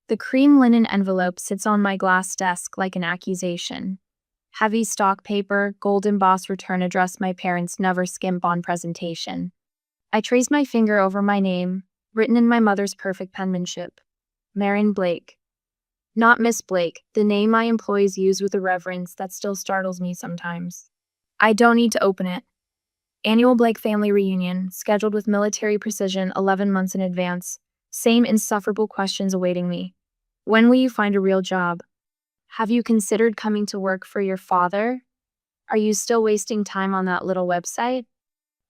The cream linen envelope sits on my glass desk like an accusation. Heavy stock paper, gold embossed return address my parents never skimp on presentation. I trace my finger over my name, written in my mother's perfect penmanship. Marion Blake. Not Miss Blake, the name my employees use with a reverence that still startles me sometimes. I don't need to open it. Annual Blake family reunion, scheduled with military precision 11 months in advance. Same insufferable questions awaiting me. When will you find a real job? Have you considered coming to work for your father? Are you still wasting time on that little website?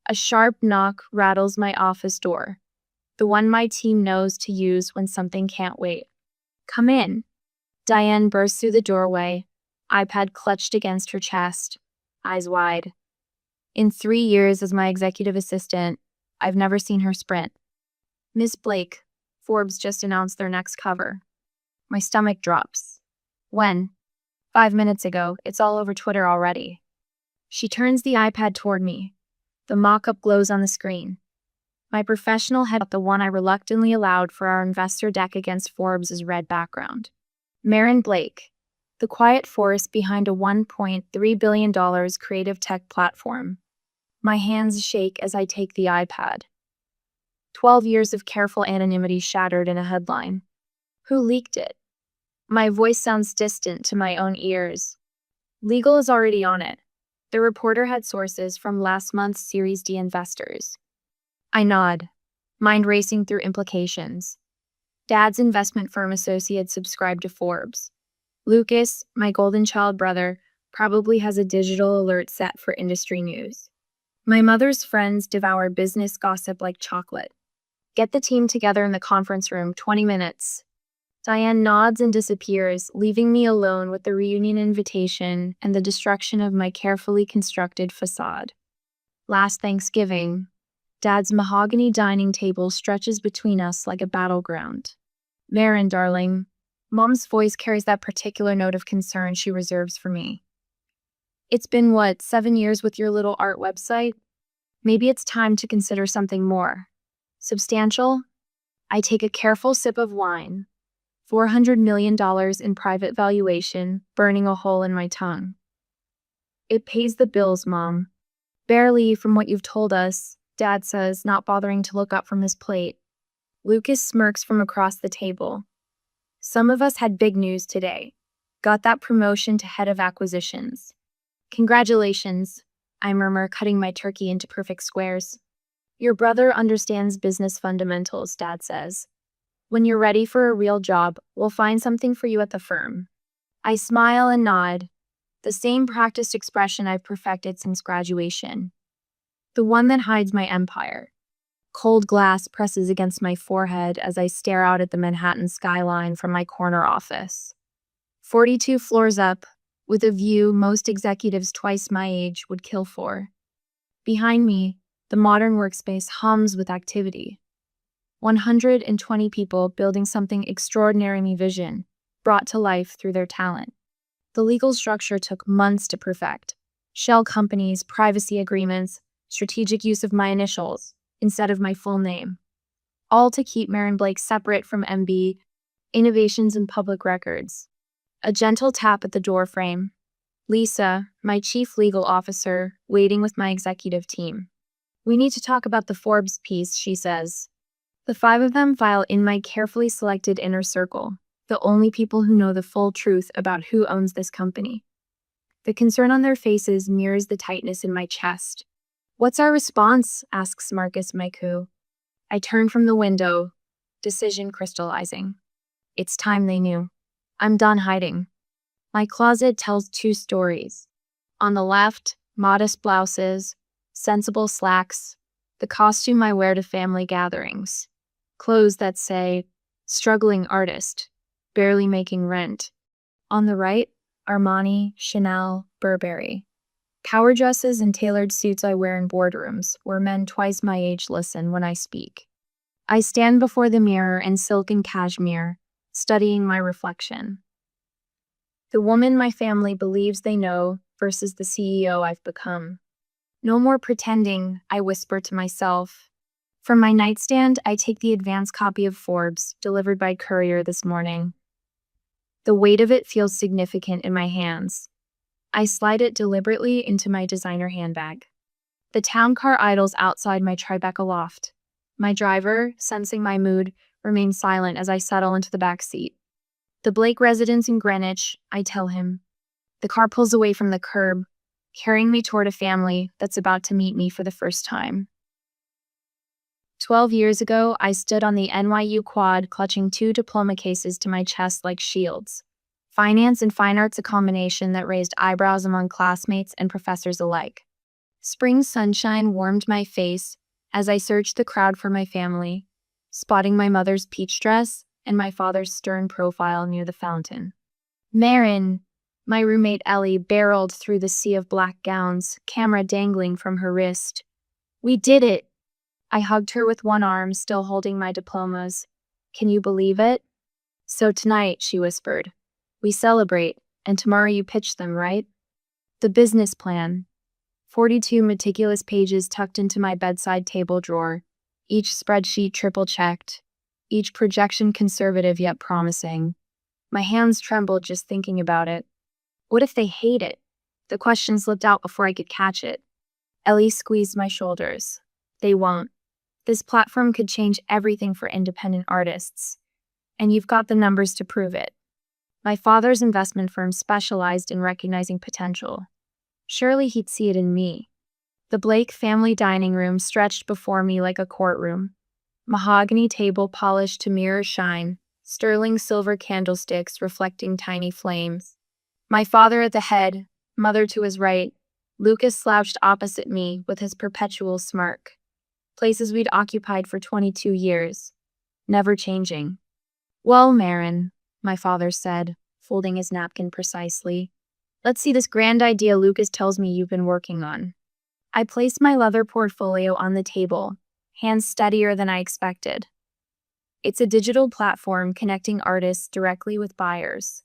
A sharp knock rattles my office door, the one my team knows to use when something can't wait. Come in. Diane bursts through the doorway, iPad clutched against her chest, eyes wide. In 3 years as my executive assistant, I've never seen her sprint. Miss Blake, Forbes just announced their next cover. My stomach drops. When? 5 minutes ago. It's all over Twitter already. She turns the iPad toward me. The mock-up glows on the screen. My professional head, the one I reluctantly allowed for our investor deck against Forbes' red background. Marion Blake, the quiet force behind a $1.3 billion creative tech platform. My hands shake as I take the iPad. 12 years of careful anonymity shattered in a headline. Who leaked it? My voice sounds distant to my own ears. Legal is already on it. The reporter had sources from last month's Series D investors. I nod, mind racing through implications. Dad's investment firm associates subscribe to Forbes. Lucas, my golden child brother, probably has a digital alert set for industry news. My mother's friends devour business gossip like chocolate. Get the team together in the conference room, 20 minutes. Diane nods and disappears, leaving me alone with the reunion invitation and the destruction of my carefully constructed facade. Last Thanksgiving, Dad's mahogany dining table stretches between us like a battleground. Marin, darling, Mom's voice carries that particular note of concern she reserves for me. It's been, 7 years with your little art website? Maybe it's time to consider something more substantial? I take a careful sip of wine. $400 million in private valuation, burning a hole in my tongue. It pays the bills, Mom. Barely from what you've told us, Dad says, not bothering to look up from his plate. Lucas smirks from across the table. Some of us had big news today. Got that promotion to head of acquisitions. Congratulations, I murmur, cutting my turkey into perfect squares. Your brother understands business fundamentals, Dad says. When you're ready for a real job, we'll find something for you at the firm. I smile and nod, the same practiced expression I've perfected since graduation. The one that hides my empire. Cold glass presses against my forehead as I stare out at the Manhattan skyline from my corner office. 42 floors up, with a view most executives twice my age would kill for. Behind me, the modern workspace hums with activity. 120 people building something extraordinarily vision, brought to life through their talent. The legal structure took months to perfect. Shell companies, privacy agreements, strategic use of my initials instead of my full name. All to keep Marion Blake separate from MB, Innovations in Public Records. A gentle tap at the door frame. Lisa, my chief legal officer, waiting with my executive team. We need to talk about the Forbes piece, she says. The 5 of them file in my carefully selected inner circle, the only people who know the full truth about who owns this company. The concern on their faces mirrors the tightness in my chest. What's our response? Asks Marcus Maiku. I turn from the window, decision crystallizing. It's time they knew. I'm done hiding. My closet tells 2 stories. On the left, modest blouses, sensible slacks, the costume I wear to family gatherings. Clothes that say, struggling artist, barely making rent. On the right, Armani, Chanel, Burberry. Power dresses and tailored suits I wear in boardrooms, where men twice my age listen when I speak. I stand before the mirror in silk and cashmere, studying my reflection. The woman my family believes they know versus the CEO I've become. No more pretending, I whisper to myself. From my nightstand, I take the advance copy of Forbes, delivered by courier this morning. The weight of it feels significant in my hands. I slide it deliberately into my designer handbag. The town car idles outside my Tribeca loft. My driver, sensing my mood, remains silent as I settle into the back seat. The Blake residence in Greenwich, I tell him. The car pulls away from the curb, carrying me toward a family that's about to meet me for the first time. 12 years ago, I stood on the NYU quad clutching 2 diploma cases to my chest like shields. Finance and fine arts, a combination that raised eyebrows among classmates and professors alike. Spring sunshine warmed my face as I searched the crowd for my family, spotting my mother's peach dress and my father's stern profile near the fountain. Marin, my roommate Ellie, barreled through the sea of black gowns, camera dangling from her wrist. "We did it!" I hugged her with one arm, still holding my diplomas. "Can you believe it?" "So tonight," she whispered, "we celebrate, and tomorrow you pitch them, right?" The business plan. 42 meticulous pages tucked into my bedside table drawer, each spreadsheet triple-checked, each projection conservative yet promising. My hands trembled just thinking about it. What if they hate it? The question slipped out before I could catch it. Ellie squeezed my shoulders. "They won't. This platform could change everything for independent artists. And you've got the numbers to prove it." My father's investment firm specialized in recognizing potential. Surely he'd see it in me. The Blake family dining room stretched before me like a courtroom. Mahogany table polished to mirror shine, sterling silver candlesticks reflecting tiny flames. My father at the head, mother to his right, Lucas slouched opposite me with his perpetual smirk. Places we'd occupied for 22 years, never changing. "Well, Marin," my father said, folding his napkin precisely, "let's see this grand idea Lucas tells me you've been working on." I placed my leather portfolio on the table, hands steadier than I expected. It's a digital platform connecting artists directly with buyers.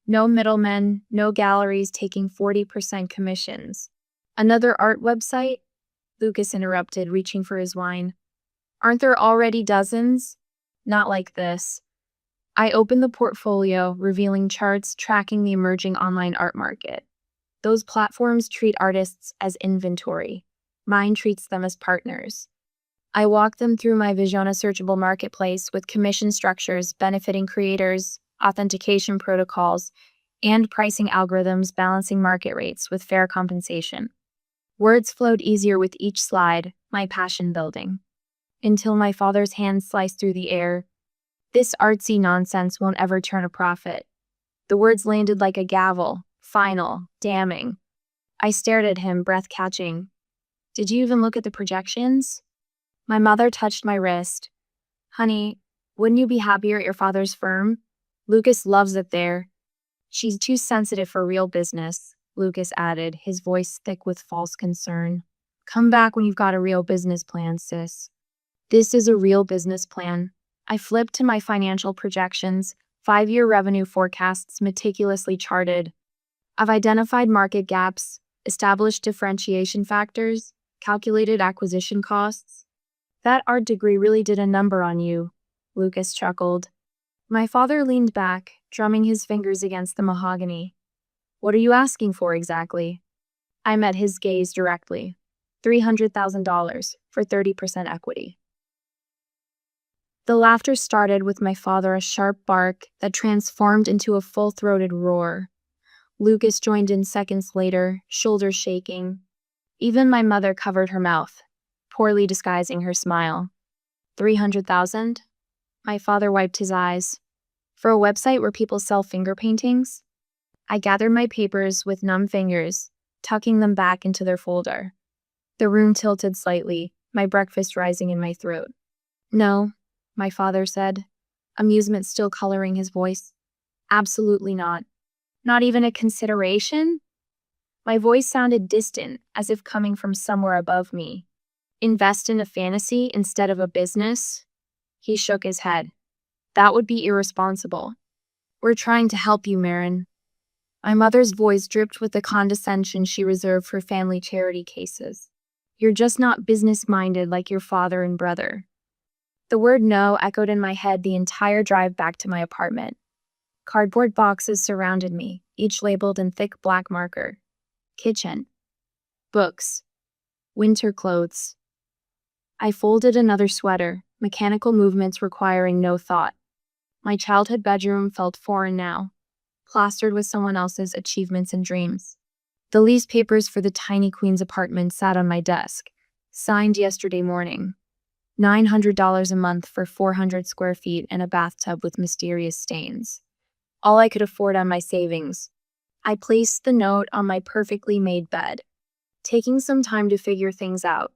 No middlemen, no galleries taking 40% commissions. "Another art website?" Lucas interrupted, reaching for his wine. "Aren't there already dozens?" "Not like this." I opened the portfolio, revealing charts tracking the emerging online art market. Those platforms treat artists as inventory. Mine treats them as partners. I walked them through my untouchable marketplace with commission structures benefiting creators, authentication protocols, and pricing algorithms balancing market rates with fair compensation. Words flowed easier with each slide, my passion building. Until my father's hand sliced through the air. "This artsy nonsense won't ever turn a profit." The words landed like a gavel, final, damning. I stared at him, breath catching. "Did you even look at the projections?" My mother touched my wrist. "Honey, wouldn't you be happier at your father's firm? Lucas loves it there." "She's too sensitive for real business," Lucas added, his voice thick with false concern. "Come back when you've got a real business plan, sis." "This is a real business plan." I flipped to my financial projections, 5-year revenue forecasts meticulously charted. I've identified market gaps, established differentiation factors, calculated acquisition costs. "That art degree really did a number on you," Lucas chuckled. My father leaned back, drumming his fingers against the mahogany. "What are you asking for exactly?" I met his gaze directly. $300,000 for 30% equity. The laughter started with my father, a sharp bark that transformed into a full-throated roar. Lucas joined in seconds later, shoulders shaking. Even my mother covered her mouth, poorly disguising her smile. 300,000? My father wiped his eyes. For a website where people sell finger paintings? I gathered my papers with numb fingers, tucking them back into their folder. The room tilted slightly, my breakfast rising in my throat. "No," my father said, amusement still coloring his voice. "Absolutely not. Not even a consideration?" My voice sounded distant, as if coming from somewhere above me. "Invest in a fantasy instead of a business?" He shook his head. "That would be irresponsible." "We're trying to help you, Marin." My mother's voice dripped with the condescension she reserved for family charity cases. You're just not business-minded like your father and brother. The word no echoed in my head the entire drive back to my apartment. Cardboard boxes surrounded me, each labeled in thick black marker. Kitchen. Books. Winter clothes. I folded another sweater, mechanical movements requiring no thought. My childhood bedroom felt foreign now, plastered with someone else's achievements and dreams. The lease papers for the tiny Queen's apartment sat on my desk, signed yesterday morning. $900 a month for 400 square feet and a bathtub with mysterious stains. All I could afford on my savings. I placed the note on my perfectly made bed, taking some time to figure things out.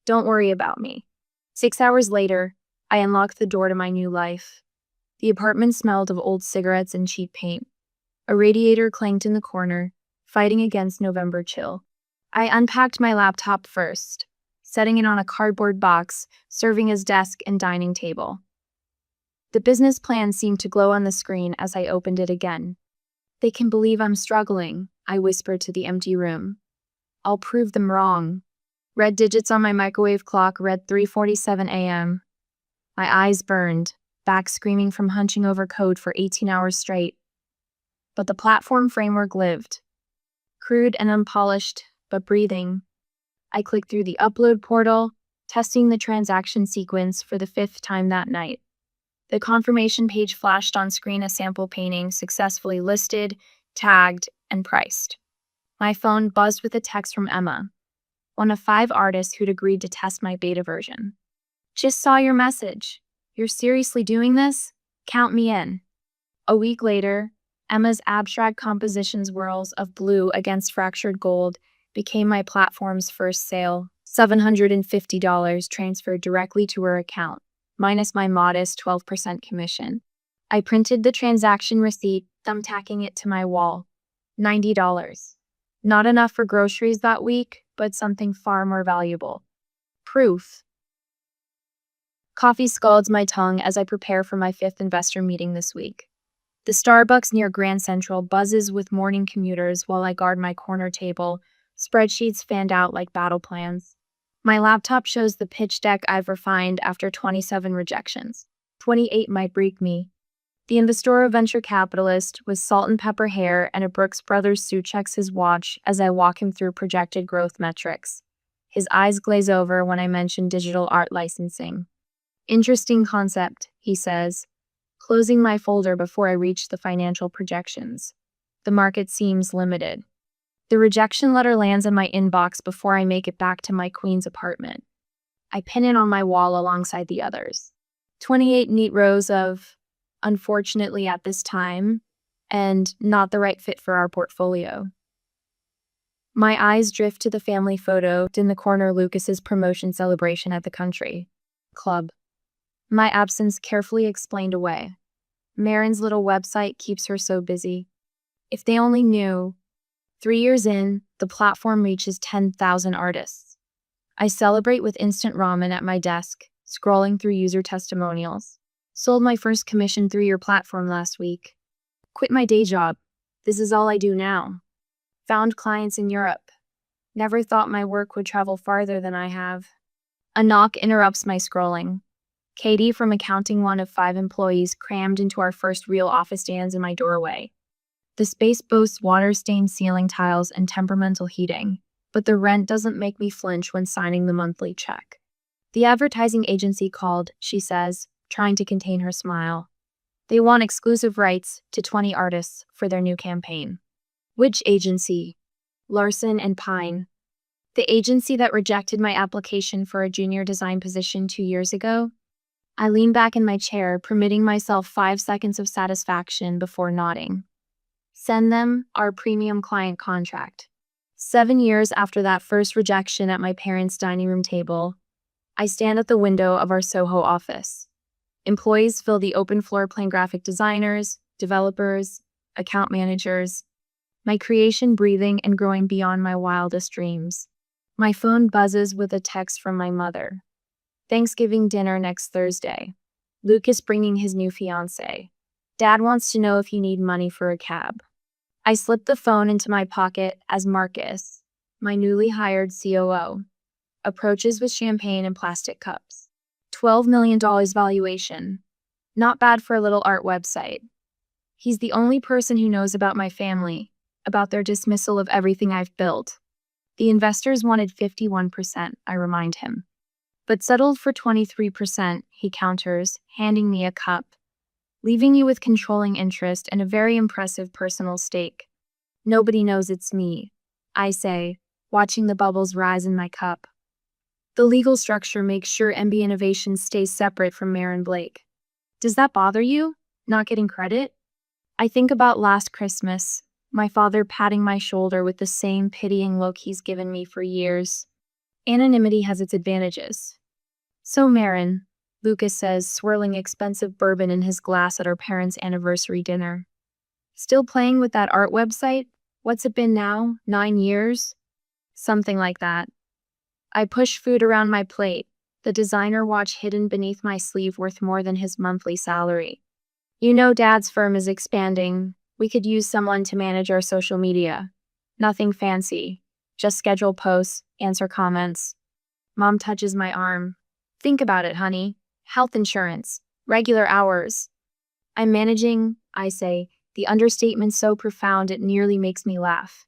Don't worry about me. 6 hours later, I unlocked the door to my new life. The apartment smelled of old cigarettes and cheap paint. A radiator clanked in the corner, fighting against November chill. I unpacked my laptop first, setting it on a cardboard box, serving as desk and dining table. The business plan seemed to glow on the screen as I opened it again. They can believe I'm struggling, I whispered to the empty room. I'll prove them wrong. Red digits on my microwave clock read 3:47 a.m. My eyes burned, back screaming from hunching over code for 18 hours straight. But the platform framework lived. Crude and unpolished, but breathing. I clicked through the upload portal, testing the transaction sequence for the 5th time that night. The confirmation page flashed on screen a sample painting successfully listed, tagged, and priced. My phone buzzed with a text from Emma, one of 5 artists who'd agreed to test my beta version. Just saw your message. You're seriously doing this? Count me in. A week later, Emma's abstract composition swirls of blue against fractured gold became my platform's first sale. $750 transferred directly to her account, minus my modest 12% commission. I printed the transaction receipt, thumbtacking it to my wall. $90. Not enough for groceries that week, but something far more valuable. Proof. Coffee scalds my tongue as I prepare for my 5th investor meeting this week. The Starbucks near Grand Central buzzes with morning commuters while I guard my corner table, spreadsheets fanned out like battle plans. My laptop shows the pitch deck I've refined after 27 rejections. 28 might break me. The investor, venture capitalist with salt and pepper hair and a Brooks Brothers suit, checks his watch as I walk him through projected growth metrics. His eyes glaze over when I mention digital art licensing. Interesting concept, he says, closing my folder before I reach the financial projections. The market seems limited. The rejection letter lands in my inbox before I make it back to my Queen's apartment. I pin it on my wall alongside the others. 28 neat rows of, unfortunately at this time, and not the right fit for our portfolio. My eyes drift to the family photo in the corner, Lucas's promotion celebration at the country club. My absence carefully explained away. Marin's little website keeps her so busy. If they only knew. 3 years in, the platform reaches 10,000 artists. I celebrate with instant ramen at my desk, scrolling through user testimonials. Sold my first commission through your platform last week. Quit my day job. This is all I do now. Found clients in Europe. Never thought my work would travel farther than I have. A knock interrupts my scrolling. Katie from accounting, one of 5 employees, crammed into our first real office, stands in my doorway. The space boasts water-stained ceiling tiles and temperamental heating, but the rent doesn't make me flinch when signing the monthly check. The advertising agency called, she says, trying to contain her smile. They want exclusive rights to 20 artists for their new campaign. Which agency? Larson and Pine. The agency that rejected my application for a junior design position 2 years ago? I lean back in my chair, permitting myself 5 seconds of satisfaction before nodding. Send them our premium client contract. 7 years after that first rejection at my parents' dining room table, I stand at the window of our Soho office. Employees fill the open floor plan, graphic designers, developers, account managers, my creation breathing and growing beyond my wildest dreams. My phone buzzes with a text from my mother. Thanksgiving dinner next Thursday. Lucas bringing his new fiancée. Dad wants to know if you need money for a cab. I slip the phone into my pocket as Marcus, my newly hired COO, Approaches with champagne and plastic cups. $12 million valuation. Not bad for a little art website. He's the only person who knows about my family, about their dismissal of everything I've built. The investors wanted 51%, I remind him. But settled for 23%, he counters, handing me a cup, leaving you with controlling interest and a very impressive personal stake. Nobody knows it's me, I say, watching the bubbles rise in my cup. The legal structure makes sure MB Innovation stays separate from Marin Blake. Does that bother you? Not getting credit? I think about last Christmas, my father patting my shoulder with the same pitying look he's given me for years. Anonymity has its advantages. So Marin, Lucas says, swirling expensive bourbon in his glass at our parents' anniversary dinner. Still playing with that art website? What's it been now? 9 years? Something like that. I push food around my plate, the designer watch hidden beneath my sleeve worth more than his monthly salary. You know Dad's firm is expanding. We could use someone to manage our social media. Nothing fancy. Just schedule posts, answer comments. Mom touches my arm. Think about it, honey. Health insurance. Regular hours. I'm managing, I say, the understatement so profound it nearly makes me laugh.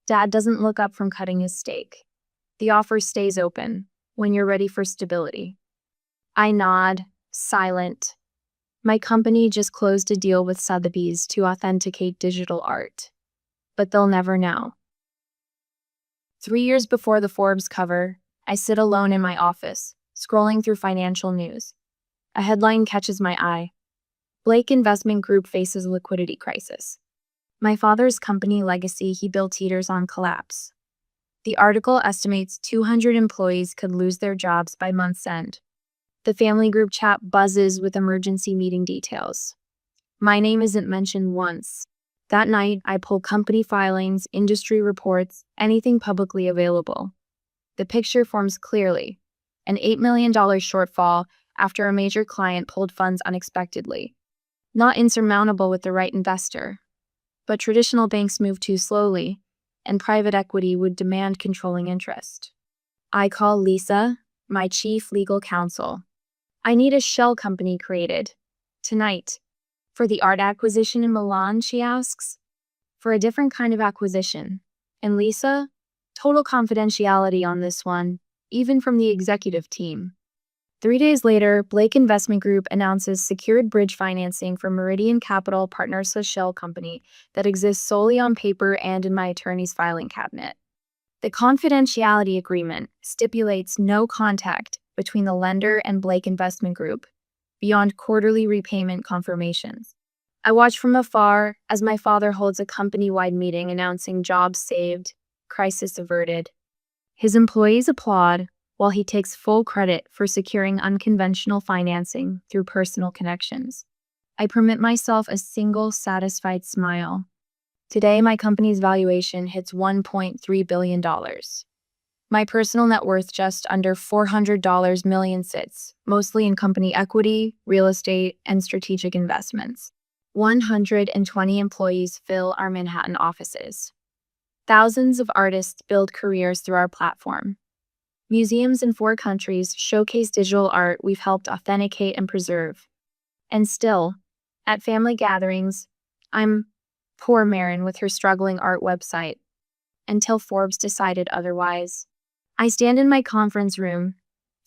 Dad doesn't look up from cutting his steak. The offer stays open, when you're ready for stability. I nod, silent. My company just closed a deal with Sotheby's to authenticate digital art. But they'll never know. 3 years before the Forbes cover, I sit alone in my office, scrolling through financial news. A headline catches my eye. Blake Investment Group faces liquidity crisis. My father's company legacy he built teeters on collapse. The article estimates 200 employees could lose their jobs by month's end. The family group chat buzzes with emergency meeting details. My name isn't mentioned once. That night, I pull company filings, industry reports, anything publicly available. The picture forms clearly. An $8 million shortfall after a major client pulled funds unexpectedly. Not insurmountable with the right investor. But traditional banks move too slowly, and private equity would demand controlling interest. I call Lisa, my chief legal counsel. I need a shell company created. Tonight. For the art acquisition in Milan, she asks. For a different kind of acquisition. And Lisa? Total confidentiality on this one, even from the executive team. 3 days later, Blake Investment Group announces secured bridge financing for Meridian Capital Partners, a shell company that exists solely on paper and in my attorney's filing cabinet. The confidentiality agreement stipulates no contact between the lender and Blake Investment Group, beyond quarterly repayment confirmations. I watch from afar as my father holds a company-wide meeting announcing jobs saved, crisis averted. His employees applaud, while he takes full credit for securing unconventional financing through personal connections. I permit myself a single satisfied smile. Today, my company's valuation hits $1.3 billion. My personal net worth just under $400 million sits, mostly in company equity, real estate, and strategic investments. 120 employees fill our Manhattan offices. Thousands of artists build careers through our platform. Museums in 4 countries showcase digital art we've helped authenticate and preserve. And still, at family gatherings, I'm poor Marin with her struggling art website. Until Forbes decided otherwise. I stand in my conference room,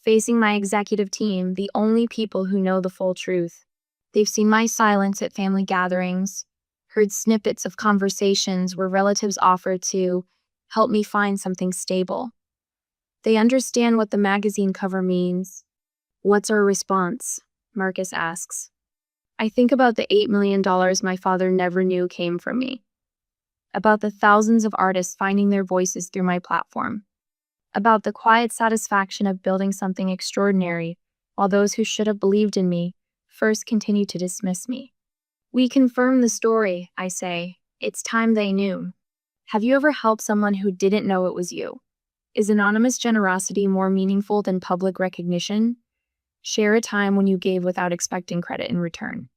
facing my executive team, the only people who know the full truth. They've seen my silence at family gatherings, heard snippets of conversations where relatives offered to help me find something stable. They understand what the magazine cover means. What's our response? Marcus asks. I think about the $8 million my father never knew came from me. About the thousands of artists finding their voices through my platform. About the quiet satisfaction of building something extraordinary, while those who should have believed in me first continue to dismiss me. We confirm the story, I say. It's time they knew. Have you ever helped someone who didn't know it was you? Is anonymous generosity more meaningful than public recognition? Share a time when you gave without expecting credit in return.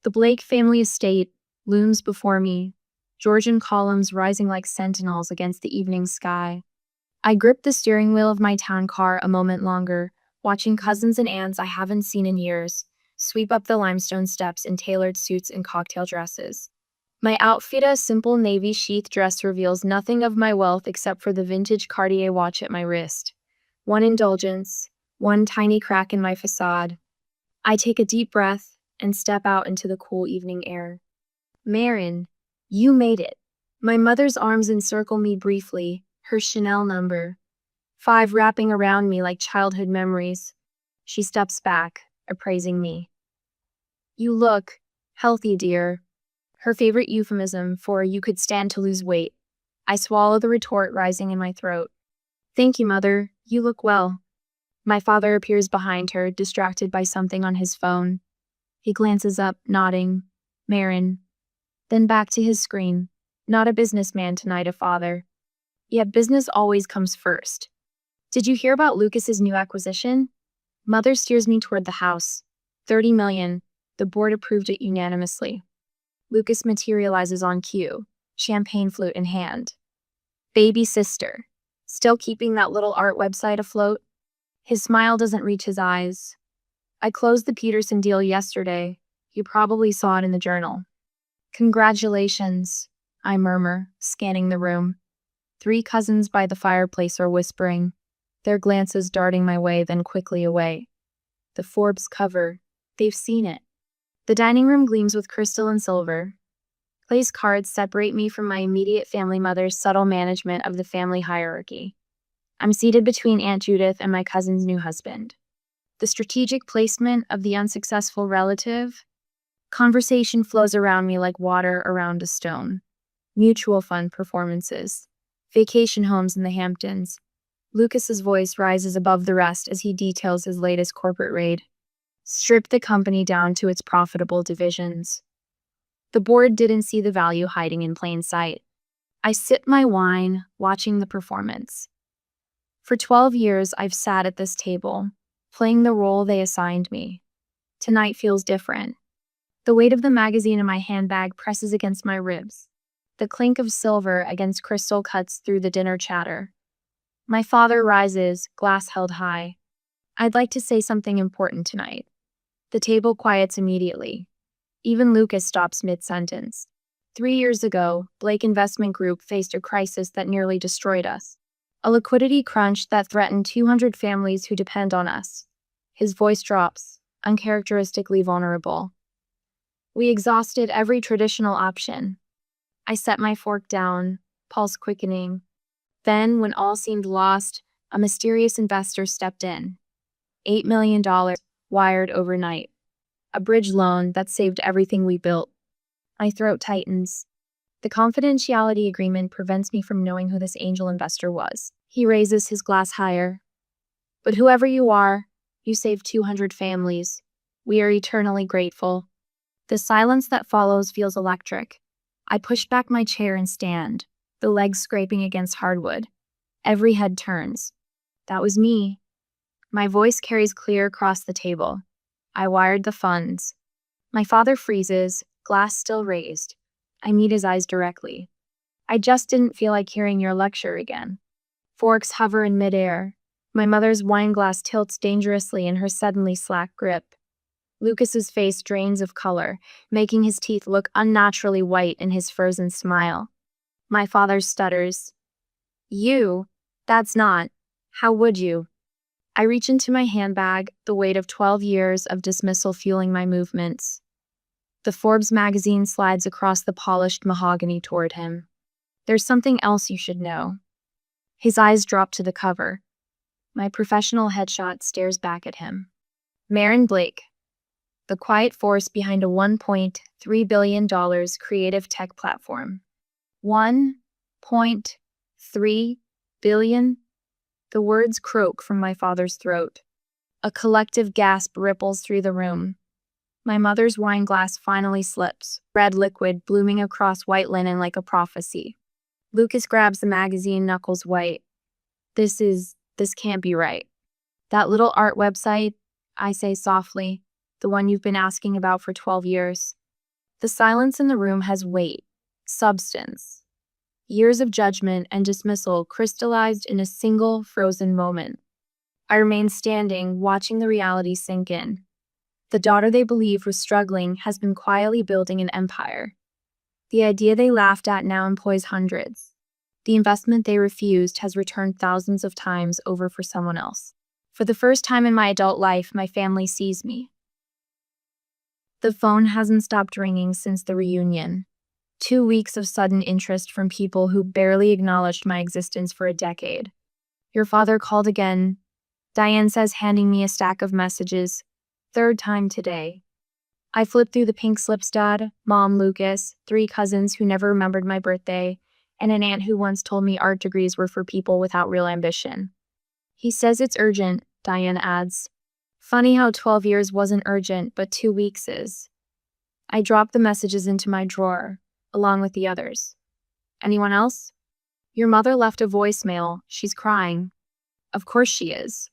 The Blake family estate looms before me, Georgian columns rising like sentinels against the evening sky. I gripped the steering wheel of my town car a moment longer, watching cousins and aunts I haven't seen in years sweep up the limestone steps in tailored suits and cocktail dresses. My outfit, a simple navy sheath dress, reveals nothing of my wealth except for the vintage Cartier watch at my wrist. One indulgence, one tiny crack in my facade. I take a deep breath and step out into the cool evening air. Marin, you made it. My mother's arms encircle me briefly, her Chanel number 5 wrapping around me like childhood memories. She steps back, appraising me. You look healthy, dear. Her favorite euphemism for you could stand to lose weight. I swallow the retort rising in my throat. Thank you, Mother. You look well. My father appears behind her, distracted by something on his phone. He glances up, nodding. Marin. Then back to his screen. Not a businessman tonight, a father. Yet business always comes first. Did you hear about Lucas's new acquisition? Mother steers me toward the house. 30 million. The board approved it unanimously. Lucas materializes on cue, champagne flute in hand. Baby sister. Still keeping that little art website afloat? His smile doesn't reach his eyes. I closed the Peterson deal yesterday. You probably saw it in the journal. Congratulations, I murmur, scanning the room. 3 cousins by the fireplace are whispering, their glances darting my way, then quickly away. The Forbes cover. They've seen it. The dining room gleams with crystal and silver. Place cards separate me from my immediate family mother's subtle management of the family hierarchy. I'm seated between Aunt Judith and my cousin's new husband. The strategic placement of the unsuccessful relative. Conversation flows around me like water around a stone. Mutual fund performances. Vacation homes in the Hamptons. Lucas's voice rises above the rest as he details his latest corporate raid. Strip the company down to its profitable divisions. The board didn't see the value hiding in plain sight. I sip my wine, watching the performance. For 12 years, I've sat at this table, playing the role they assigned me. Tonight feels different. The weight of the magazine in my handbag presses against my ribs. The clink of silver against crystal cuts through the dinner chatter. My father rises, glass held high. I'd like to say something important tonight. The table quiets immediately. Even Lucas stops mid-sentence. 3 years ago, Blake Investment Group faced a crisis that nearly destroyed us. A liquidity crunch that threatened 200 families who depend on us. His voice drops, uncharacteristically vulnerable. We exhausted every traditional option. I set my fork down, pulse quickening. Then, when all seemed lost, a mysterious investor stepped in. $8 million wired overnight. A bridge loan that saved everything we built. My throat tightens. The confidentiality agreement prevents me from knowing who this angel investor was. He raises his glass higher. But whoever you are, you saved 200 families. We are eternally grateful. The silence that follows feels electric. I push back my chair and stand, the legs scraping against hardwood. Every head turns. That was me. My voice carries clear across the table. I wired the funds. My father freezes, glass still raised. I meet his eyes directly. I just didn't feel like hearing your lecture again. Forks hover in midair. My mother's wine glass tilts dangerously in her suddenly slack grip. Lucas's face drains of color, making his teeth look unnaturally white in his frozen smile. My father stutters. You? That's not. How would you? I reach into my handbag, the weight of 12 years of dismissal fueling my movements. The Forbes magazine slides across the polished mahogany toward him. There's something else you should know. His eyes drop to the cover. My professional headshot stares back at him. Marin Blake, the quiet force behind a $1.3 billion creative tech platform. 1.3 billion? The words croak from my father's throat. A collective gasp ripples through the room. My mother's wine glass finally slips, red liquid blooming across white linen like a prophecy. Lucas grabs the magazine, knuckles white. This can't be right. That little art website, I say softly, the one you've been asking about for 12 years. The silence in the room has weight, substance. Years of judgment and dismissal crystallized in a single frozen moment. I remained standing, watching the reality sink in. The daughter they believed was struggling has been quietly building an empire. The idea they laughed at now employs hundreds. The investment they refused has returned thousands of times over for someone else. For the first time in my adult life, my family sees me. The phone hasn't stopped ringing since the reunion. 2 weeks of sudden interest from people who barely acknowledged my existence for a decade. Your father called again, Diane says, handing me a stack of messages. 3rd time today. I flipped through the pink slips. Dad, Mom, Lucas, 3 cousins who never remembered my birthday, and an aunt who once told me art degrees were for people without real ambition. He says it's urgent, Diane adds. Funny how 12 years wasn't urgent, but 2 weeks is. I dropped the messages into my drawer, along with the others. Anyone else? Your mother left a voicemail. She's crying. Of course she is.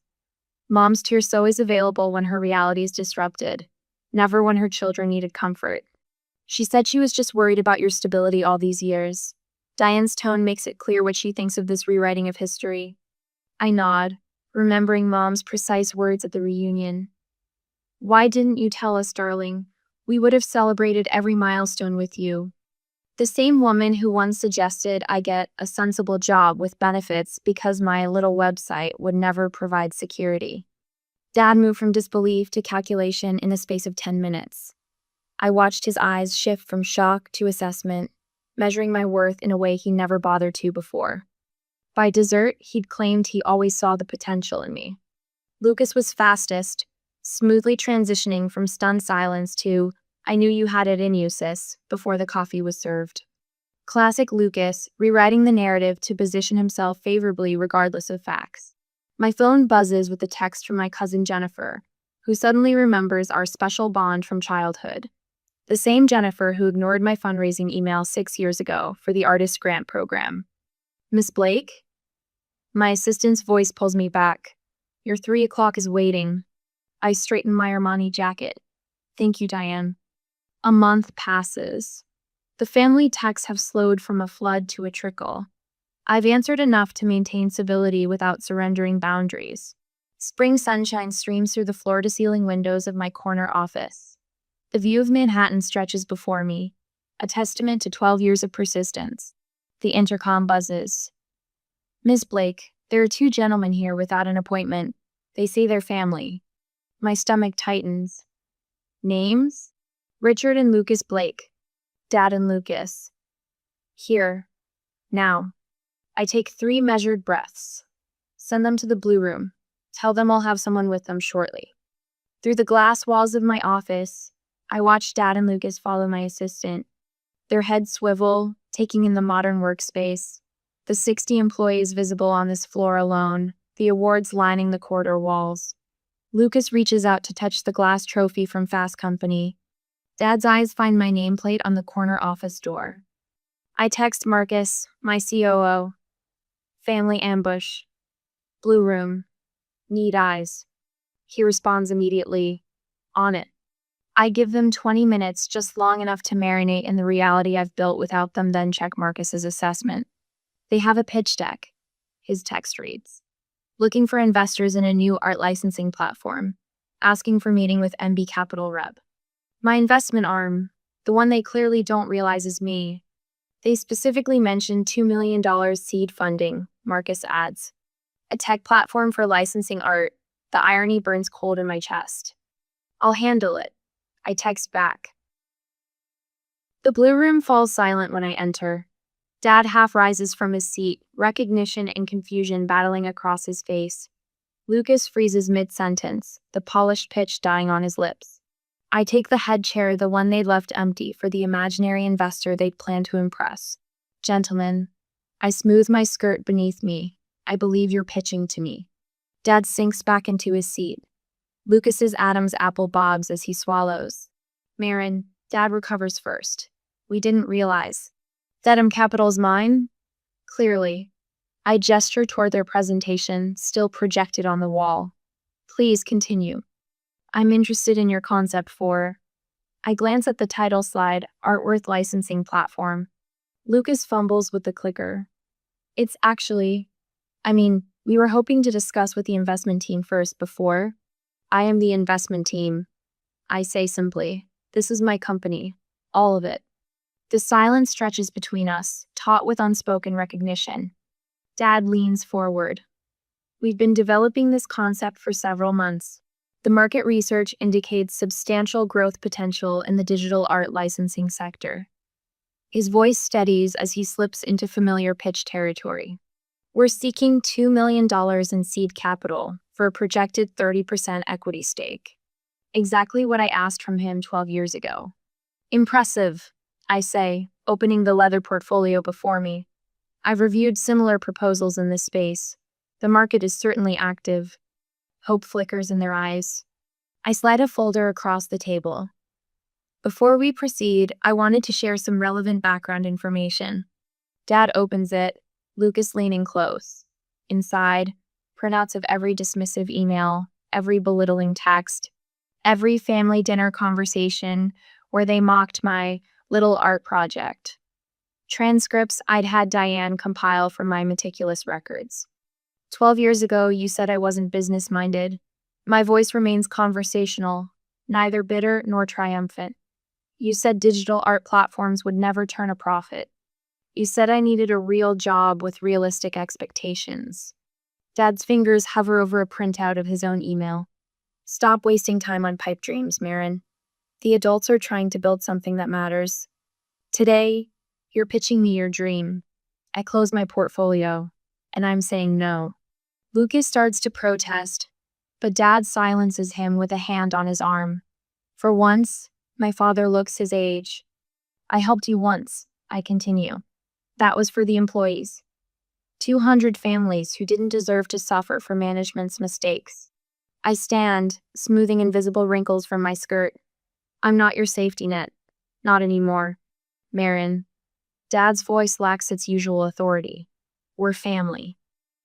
Mom's tears always available when her reality is disrupted, never when her children needed comfort. She said she was just worried about your stability all these years. Diane's tone makes it clear what she thinks of this rewriting of history. I nod, remembering Mom's precise words at the reunion. Why didn't you tell us, darling? We would have celebrated every milestone with you. The same woman who once suggested I get a sensible job with benefits because my little website would never provide security. Dad moved from disbelief to calculation in the space of 10 minutes. I watched his eyes shift from shock to assessment, measuring my worth in a way he never bothered to before. By dessert, he'd claimed he always saw the potential in me. Lucas was fastest, smoothly transitioning from stunned silence to, I knew you had it in you, sis, before the coffee was served. Classic Lucas, rewriting the narrative to position himself favorably regardless of facts. My phone buzzes with a text from my cousin Jennifer, who suddenly remembers our special bond from childhood. The same Jennifer who ignored my fundraising email 6 years ago for the artist grant program. Miss Blake? My assistant's voice pulls me back. Your 3 o'clock is waiting. I straighten my Armani jacket. Thank you, Diane. A month passes. The family texts have slowed from a flood to a trickle. I've answered enough to maintain civility without surrendering boundaries. Spring sunshine streams through the floor-to-ceiling windows of my corner office. The view of Manhattan stretches before me, a testament to 12 years of persistence. The intercom buzzes. Miss Blake, there are 2 gentlemen here without an appointment. They say they're family. My stomach tightens. Names? Richard and Lucas Blake. Dad and Lucas. Here. Now. I take 3 measured breaths. Send them to the blue room. Tell them I'll have someone with them shortly. Through the glass walls of my office, I watch Dad and Lucas follow my assistant. Their heads swivel, taking in the modern workspace. The 60 employees visible on this floor alone, the awards lining the corridor walls. Lucas reaches out to touch the glass trophy from Fast Company. Dad's eyes find my nameplate on the corner office door. I text Marcus, my COO. Family ambush. Blue room. Need eyes. He responds immediately. On it. I give them 20 minutes, just long enough to marinate in the reality I've built without them, then check Marcus's assessment. They have a pitch deck. His text reads. Looking for investors in a new art licensing platform. Asking for meeting with MB Capital Rep. My investment arm, the one they clearly don't realize is me. They specifically mentioned $2 million seed funding, Marcus adds. A tech platform for licensing art. The irony burns cold in my chest. I'll handle it. I text back. The blue room falls silent when I enter. Dad half rises from his seat, recognition and confusion battling across his face. Lucas freezes mid-sentence, the polished pitch dying on his lips. I take the head chair, the one they'd left empty, for the imaginary investor they'd planned to impress. Gentlemen, I smooth my skirt beneath me. I believe you're pitching to me. Dad sinks back into his seat. Lucas's Adam's apple bobs as he swallows. Marin, Dad recovers first. We didn't realize. Dedham Capital's mine? Clearly. I gesture toward their presentation, still projected on the wall. Please continue. I'm interested in your concept for... I glance at the title slide, Artworth Licensing Platform. Lucas fumbles with the clicker. It's actually, we were hoping to discuss with the investment team first before. I am the investment team. I say simply, this is my company. All of it. The silence stretches between us, taut with unspoken recognition. Dad leans forward. We've been developing this concept for several months. The market research indicates substantial growth potential in the digital art licensing sector. His voice steadies as he slips into familiar pitch territory. We're seeking $2 million in seed capital for a projected 30% equity stake. Exactly what I asked from him 12 years ago. Impressive, I say, opening the leather portfolio before me. I've reviewed similar proposals in this space. The market is certainly active. Hope flickers in their eyes. I slide a folder across the table. Before we proceed, I wanted to share some relevant background information. Dad opens it, Lucas leaning close. Inside, printouts of every dismissive email, every belittling text, every family dinner conversation where they mocked my little art project. Transcripts I'd had Diane compile from my meticulous records. 12 years ago, you said I wasn't business-minded. My voice remains conversational, neither bitter nor triumphant. You said digital art platforms would never turn a profit. You said I needed a real job with realistic expectations. Dad's fingers hover over a printout of his own email. Stop wasting time on pipe dreams, Marin. The adults are trying to build something that matters. Today, you're pitching me your dream. I close my portfolio, and I'm saying no. Lucas starts to protest, but Dad silences him with a hand on his arm. For once, my father looks his age. I helped you once, I continue. That was for the employees. 200 families who didn't deserve to suffer for management's mistakes. I stand, smoothing invisible wrinkles from my skirt. I'm not your safety net. Not anymore. Marin. Dad's voice lacks its usual authority. We're family.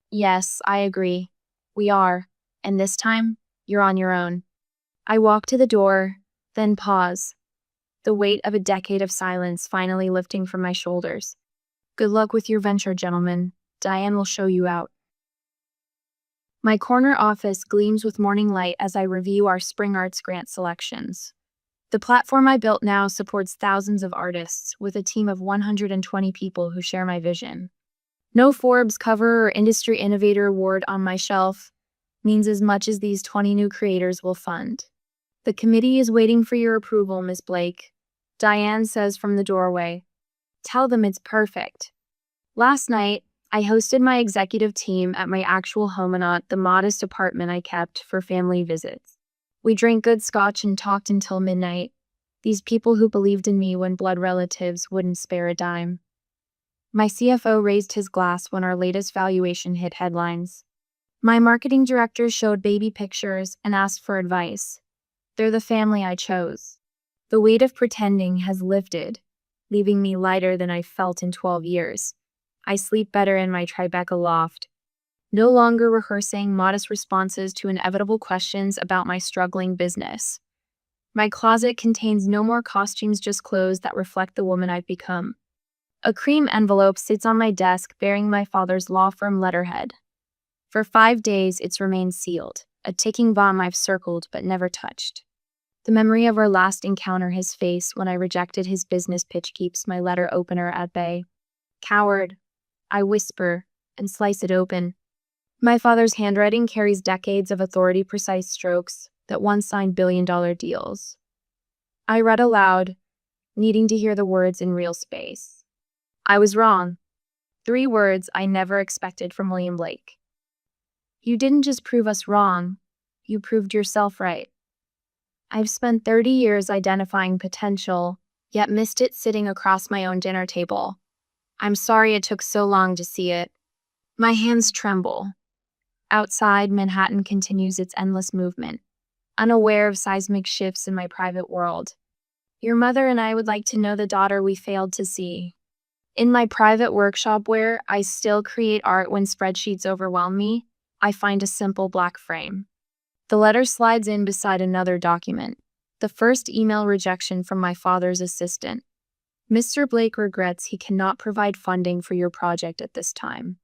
Yes, I agree. We are. And this time, you're on your own. I walk to the door, then pause. The weight of a decade of silence finally lifting from my shoulders. Good luck with your venture, gentlemen. Diane will show you out. My corner office gleams with morning light as I review our Spring Arts grant selections. The platform I built now supports thousands of artists, with a team of 120 people who share my vision. No Forbes cover or Industry Innovator Award on my shelf means as much as these 20 new creators will fund. The committee is waiting for your approval, Miss Blake. Diane says from the doorway. Tell them it's perfect. Last night, I hosted my executive team at my actual home and not the modest apartment I kept for family visits. We drank good scotch and talked until midnight. These people who believed in me when blood relatives wouldn't spare a dime. My CFO raised his glass when our latest valuation hit headlines. My marketing director showed baby pictures and asked for advice. They're the family I chose. The weight of pretending has lifted, leaving me lighter than I felt in 12 years. I sleep better in my Tribeca loft, no longer rehearsing modest responses to inevitable questions about my struggling business. My closet contains no more costumes, just clothes that reflect the woman I've become. A cream envelope sits on my desk bearing my father's law firm letterhead. For 5 days, it's remained sealed, a ticking bomb I've circled but never touched. The memory of our last encounter, his face when I rejected his business pitch, keeps my letter opener at bay. Coward, I whisper and slice it open. My father's handwriting carries decades of authority-precise strokes that once signed billion-dollar deals. I read aloud, needing to hear the words in real space. I was wrong. 3 words I never expected from William Blake. You didn't just prove us wrong, you proved yourself right. I've spent 30 years identifying potential, yet missed it sitting across my own dinner table. I'm sorry it took so long to see it. My hands tremble. Outside, Manhattan continues its endless movement, unaware of seismic shifts in my private world. Your mother and I would like to know the daughter we failed to see. In my private workshop where I still create art when spreadsheets overwhelm me, I find a simple black frame. The letter slides in beside another document, the first email rejection from my father's assistant. Mr. Blake regrets he cannot provide funding for your project at this time.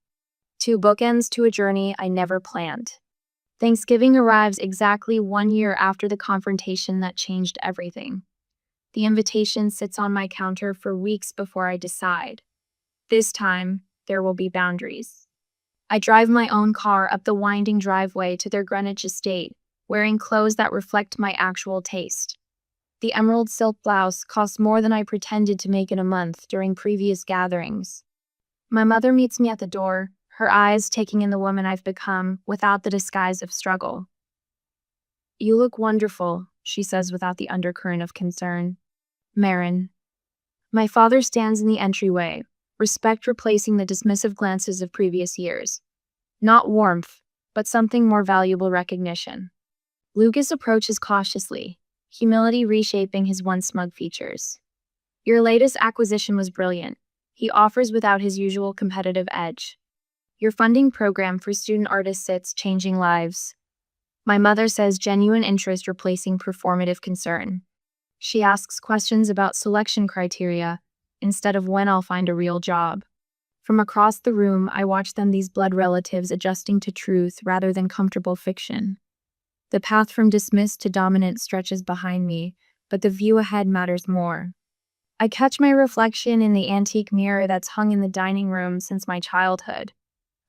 Two bookends to a journey I never planned. Thanksgiving arrives exactly 1 year after the confrontation that changed everything. The invitation sits on my counter for weeks before I decide. This time, there will be boundaries. I drive my own car up the winding driveway to their Greenwich estate, wearing clothes that reflect my actual taste. The emerald silk blouse costs more than I pretended to make in a month during previous gatherings. My mother meets me at the door, her eyes taking in the woman I've become without the disguise of struggle. "You look wonderful," she says without the undercurrent of concern. "Marin." My father stands in the entryway, respect replacing the dismissive glances of previous years. Not warmth, but something more valuable: recognition. Lucas approaches cautiously, humility reshaping his once smug features. "Your latest acquisition was brilliant," he offers without his usual competitive edge. "Your funding program for student artists sits changing lives." My mother says, genuine interest replacing performative concern. She asks questions about selection criteria instead of when I'll find a real job. From across the room, I watch them, these blood relatives, adjusting to truth rather than comfortable fiction. The path from dismissed to dominant stretches behind me, but the view ahead matters more. I catch my reflection in the antique mirror that's hung in the dining room since my childhood.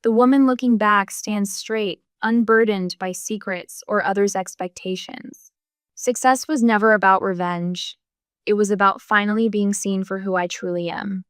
The woman looking back stands straight, unburdened by secrets or others' expectations. Success was never about revenge. It was about finally being seen for who I truly am.